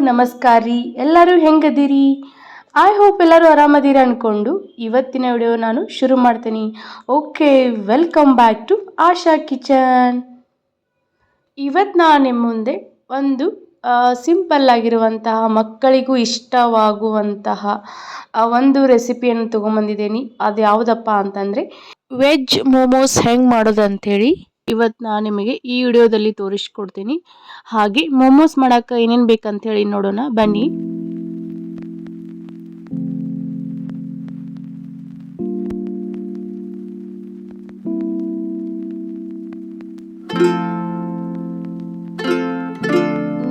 ನಮಸ್ಕಾರ ರೀ. ಎಲ್ಲರೂ ಹೆಂಗದಿರಿ? ಐ ಹೋಪ್ ಎಲ್ಲರೂ ಆರಾಮದಿರಿ ಅಂದ್ಕೊಂಡು ಇವತ್ತಿನ ವಿಡಿಯೋ ನಾನು ಶುರು ಮಾಡ್ತೀನಿ. Okay, welcome back to Asha kitchen. ಇವತ್ತು ನಾನು ನಿಮ್ಮ ಮುಂದೆ ಒಂದು ಸಿಂಪಲ್ ಆಗಿರುವಂತಹ ಮಕ್ಕಳಿಗೂ ಇಷ್ಟವಾಗುವಂತಹ ಒಂದು ರೆಸಿಪಿಯನ್ನು ತೊಗೊಂಬಂದಿದ್ದೀನಿ. ಅದು ಯಾವುದಪ್ಪ ಅಂತಂದರೆ ವೆಜ್ ಮೋಮೋಸ್ ಹೆಂಗೆ ಮಾಡೋದು ಅಂಥೇಳಿ ಇವತ್ತು ನಾನು ನಿಮಗೆ ಈ ವಿಡಿಯೋದಲ್ಲಿ ತೋರಿಸ್ಕೊಡ್ತೀನಿ. ಹಾಗೆ ಮೋಮೋಸ್ ಮಾಡೋಕೆ ಏನೇನು ಬೇಕಂತ ಹೇಳಿ ನೋಡೋಣ ಬನ್ನಿ.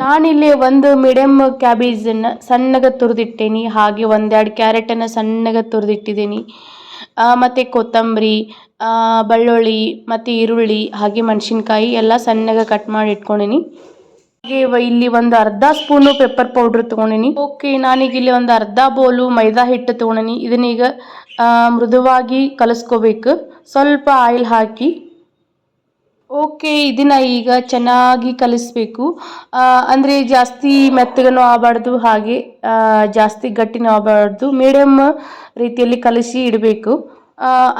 ನಾನಿಲ್ಲಿ ಒಂದು ಮೀಡಿಯಮ್ ಕ್ಯಾಬೇಜನ್ನು ಸಣ್ಣಗೆ ತುರಿದಿಟ್ಟೇನಿ. ಹಾಗೆ ಒಂದೆರಡು ಕ್ಯಾರೆಟನ್ನು ಸಣ್ಣಗೆ ತುರಿದಿಟ್ಟಿದ್ದೀನಿ. ಮತ್ತು ಕೊತ್ತಂಬರಿ, ಬೆಳ್ಳುಳ್ಳಿ ಮತ್ತು ಈರುಳ್ಳಿ ಹಾಗೆ ಮೆಣಸಿನ್ಕಾಯಿ ಎಲ್ಲ ಸಣ್ಣಗೆ ಕಟ್ ಮಾಡಿ ಇಟ್ಕೊಂಡೀನಿ. ಹಾಗೆ ಇಲ್ಲಿ ಒಂದು ಅರ್ಧ ಸ್ಪೂನು ಪೆಪ್ಪರ್ ಪೌಡ್ರ್ ತೊಗೊಂಡಿನಿ. ಓಕೆ, ನಾನೀಗ ಇಲ್ಲಿ ಒಂದು ಅರ್ಧ ಬೌಲು ಮೈದಾ ಹಿಟ್ಟು ತೊಗೊಂಡಿನಿ. ಇದನ್ನೀಗ ಮೃದುವಾಗಿ ಕಲಿಸ್ಕೋಬೇಕು ಸ್ವಲ್ಪ ಆಯಿಲ್ ಹಾಕಿ. ಓಕೆ, ಇದನ್ನು ಈಗ ಚೆನ್ನಾಗಿ ಕಲಿಸ್ಬೇಕು. ಅಂದರೆ ಜಾಸ್ತಿ ಮೆತ್ತಗನೂ ಆಗಬಾರ್ದು, ಹಾಗೆ ಜಾಸ್ತಿ ಗಟ್ಟಿನೂ ಆಗಬಾರ್ದು. ಮೀಡಿಯಮ್ ರೀತಿಯಲ್ಲಿ ಕಲಿಸಿ ಇಡಬೇಕು.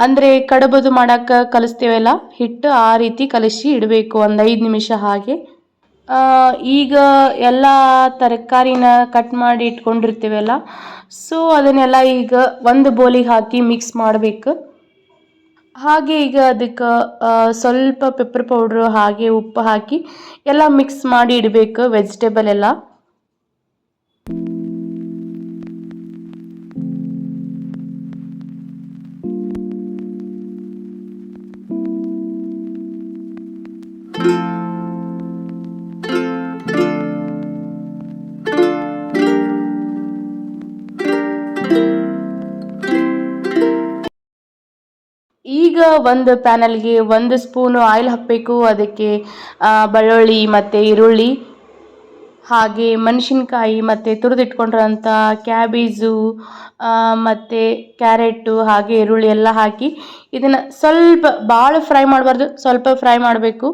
ಅಂದರೆ ಕಡುಬದು ಮಾಡೋಕ್ಕೆ ಕಲಿಸ್ತೀವಲ್ಲ ಹಿಟ್ಟು, ಆ ರೀತಿ ಕಲಿಸಿ ಇಡಬೇಕು ಒಂದು 5 ನಿಮಿಷ. ಹಾಗೆ ಈಗ ಎಲ್ಲ ತರಕಾರಿನ ಕಟ್ ಮಾಡಿ ಇಟ್ಕೊಂಡಿರ್ತೀವಲ್ಲ, ಸೊ ಅದನ್ನೆಲ್ಲ ಈಗ ಒಂದು ಬೌಲಿಗೆ ಹಾಕಿ ಮಿಕ್ಸ್ ಮಾಡಬೇಕು. ಹಾಗೆ ಈಗ ಅದಕ್ಕೆ ಸ್ವಲ್ಪ ಪೆಪ್ಪರ್ ಪೌಡ್ರು ಹಾಗೆ ಉಪ್ಪು ಹಾಕಿ ಎಲ್ಲ ಮಿಕ್ಸ್ ಮಾಡಿ ಇಡಬೇಕು ವೆಜಿಟೇಬಲ್ ಎಲ್ಲ. ಈಗ ಒಂದು ಪ್ಯಾನಲ್ಗೆ 1 ಸ್ಪೂನು ಆಯಿಲ್ ಹಾಕಬೇಕು. ಅದಕ್ಕೆ ಬೆಳ್ಳುಳ್ಳಿ ಮತ್ತು ಈರುಳ್ಳಿ ಹಾಗೆ ಮೆಣಸಿನ್ಕಾಯಿ ಮತ್ತು ತುರಿದಿಟ್ಕೊಂಡಿರೋಂಥ ಕ್ಯಾಬೇಜು ಮತ್ತು ಕ್ಯಾರೆಟು ಹಾಗೆ ಈರುಳ್ಳಿ ಎಲ್ಲ ಹಾಕಿ ಇದನ್ನು ಸ್ವಲ್ಪ ಭಾಳ ಫ್ರೈ ಮಾಡಬಾರ್ದು, ಸ್ವಲ್ಪ ಫ್ರೈ ಮಾಡಬೇಕು.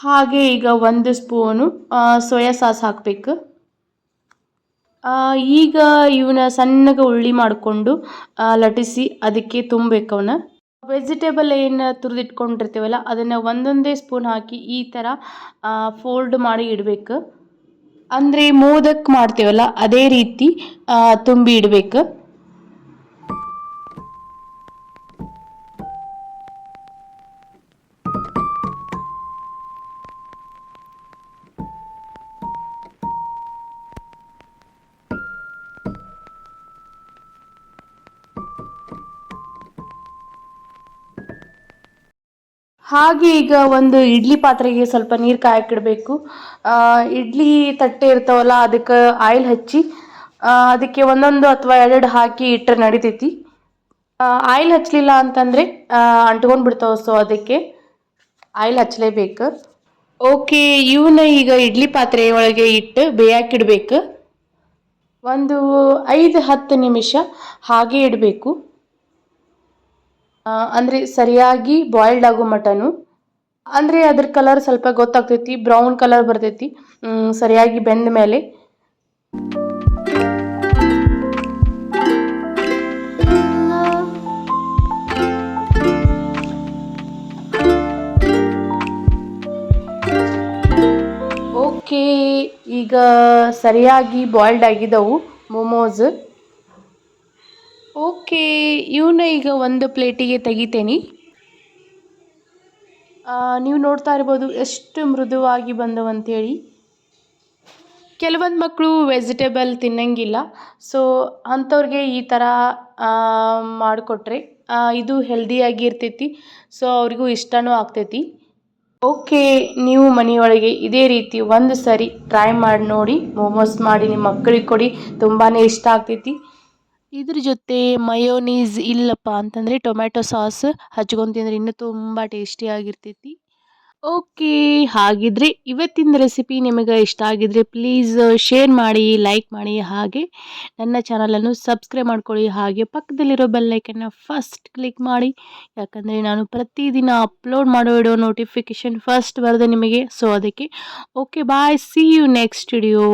ಹಾಗೆ ಈಗ 1 ಸ್ಪೂನು ಸೋಯಾ ಸಾಸ್ ಹಾಕಬೇಕು. ಈಗ ಇವನ್ನ ಸಣ್ಣಗೆ ಉಳ್ಳಿ ಮಾಡಿಕೊಂಡು ಲಟ್ಟಿಸಿ ಅದಕ್ಕೆ ತುಂಬಬೇಕು. ಅವನ್ನ ವೆಜಿಟೇಬಲ್ ಏನು ತುರಿದಿಟ್ಕೊಂಡಿರ್ತೀವಲ್ಲ ಅದನ್ನು ಒಂದೊಂದೇ ಸ್ಪೂನ್ ಹಾಕಿ ಈ ಥರ ಫೋಲ್ಡ್ ಮಾಡಿ ಇಡಬೇಕು. ಅಂದರೆ ಮೋದಕ್ ಮಾಡ್ತೀವಲ್ಲ ಅದೇ ರೀತಿ ತುಂಬಿ ಇಡಬೇಕು. ಹಾಗೆ ಈಗ ಒಂದು ಇಡ್ಲಿ ಪಾತ್ರೆಗೆ ಸ್ವಲ್ಪ ನೀರು ಕಾಯಕ್ಕಿಡಬೇಕು. ಇಡ್ಲಿ ತಟ್ಟೆ ಇರ್ತಾವಲ್ಲ ಅದಕ್ಕೆ ಆಯಿಲ್ ಹಚ್ಚಿ ಅದಕ್ಕೆ 1 ಅಥವಾ 2 ಹಾಕಿ ಇಟ್ಟರೆ ನಡಿತೈತಿ. ಆಯಿಲ್ ಹಚ್ಚಲಿಲ್ಲ ಅಂತಂದರೆ ಅಂಟ್ಕೊಂಡು ಬಿಡ್ತಾವೆ, ಸೊ ಅದಕ್ಕೆ ಆಯಿಲ್ ಹಚ್ಚಲೇಬೇಕು. ಓಕೆ, ಇವನ್ನ ಈಗ ಇಡ್ಲಿ ಪಾತ್ರೆ ಒಳಗೆ ಇಟ್ಟು ಬೇಯಕ್ಕಿಡಬೇಕು. ಒಂದು 5-10 ನಿಮಿಷ ಹಾಗೆ ಇಡಬೇಕು. ಅಂದರೆ ಸರಿಯಾಗಿ ಬಾಯ್ಲ್ಡ್ ಆಗೋ ಮಟನು, ಅಂದರೆ ಅದ್ರ ಕಲರ್ ಸ್ವಲ್ಪ ಗೊತ್ತಾಗ್ತೈತಿ, ಬ್ರೌನ್ ಕಲರ್ ಬರ್ತೈತಿ ಸರಿಯಾಗಿ ಬೆಂದ ಮೇಲೆ. ಓಕೆ, ಈಗ ಸರಿಯಾಗಿ ಬಾಯ್ಲ್ಡ್ ಆಗಿದ್ದವು ಮೋಮೋಸ್. ಓಕೆ, ಇವನ್ನ ಈಗ ಒಂದು ಪ್ಲೇಟಿಗೆ ತೆಗಿತೇನೆ. ನೀವು ನೋಡ್ತಾ ಇರ್ಬೋದು ಎಷ್ಟು ಮೃದುವಾಗಿ ಬಂದವಂಥೇಳಿ. ಕೆಲವೊಂದು ಮಕ್ಕಳು ವೆಜಿಟೇಬಲ್ ತಿನ್ನಂಗಿಲ್ಲ, ಸೊ ಅಂಥವ್ರಿಗೆ ಈ ಥರ ಮಾಡಿಕೊಟ್ರೆ ಇದು ಹೆಲ್ದಿಯಾಗಿ ಇರ್ತೈತಿ, ಸೊ ಅವ್ರಿಗೂ ಇಷ್ಟನೂ ಆಗ್ತೈತಿ. ಓಕೆ, ನೀವು ಮನೆಯೊಳಗೆ ಇದೇ ರೀತಿ ಒಂದು ಸರಿ ಟ್ರೈ ಮಾಡಿ ನೋಡಿ, ಮೋಮೋಸ್ ಮಾಡಿ ನಿಮ್ಮ ಮಕ್ಕಳಿಗೆ ಕೊಡಿ, ತುಂಬಾ ಇಷ್ಟ ಆಗ್ತೈತಿ. ಇದ್ರ ಜೊತೆ ಮಯೋನೀಸ್ ಇಲ್ಲಪ್ಪ ಅಂತಂದರೆ ಟೊಮ್ಯಾಟೊ ಸಾಸ್ ಹಚ್ಕೊಂಡು ತಿಂದರೆ ಇನ್ನೂ ತುಂಬ ಟೇಸ್ಟಿಯಾಗಿರ್ತೈತಿ. ಓಕೆ. ಹಾಗಿದ್ರೆ ಇವತ್ತಿನ ರೆಸಿಪಿ ನಿಮಗೆ ಇಷ್ಟ ಆಗಿದ್ರೆ ಪ್ಲೀಸ್ ಶೇರ್ ಮಾಡಿ, ಲೈಕ್ ಮಾಡಿ, ಹಾಗೆ ನನ್ನ ಚಾನಲನ್ನು ಸಬ್ಸ್ಕ್ರೈಬ್ ಮಾಡ್ಕೊಳ್ಳಿ. ಹಾಗೆ ಪಕ್ಕದಲ್ಲಿರೋ ಬೆಲ್ಲೈಕನ್ನ ಫಸ್ಟ್ ಕ್ಲಿಕ್ ಮಾಡಿ, ಯಾಕಂದರೆ ನಾನು ಪ್ರತಿದಿನ ಅಪ್ಲೋಡ್ ಮಾಡೋ ವಿಡಿಯೋ ನೋಟಿಫಿಕೇಷನ್ ಫಸ್ಟ್ ಬರೋದು ನಿಮಗೆ. ಸೊ ಅದಕ್ಕೆ okay, bye, see you next video.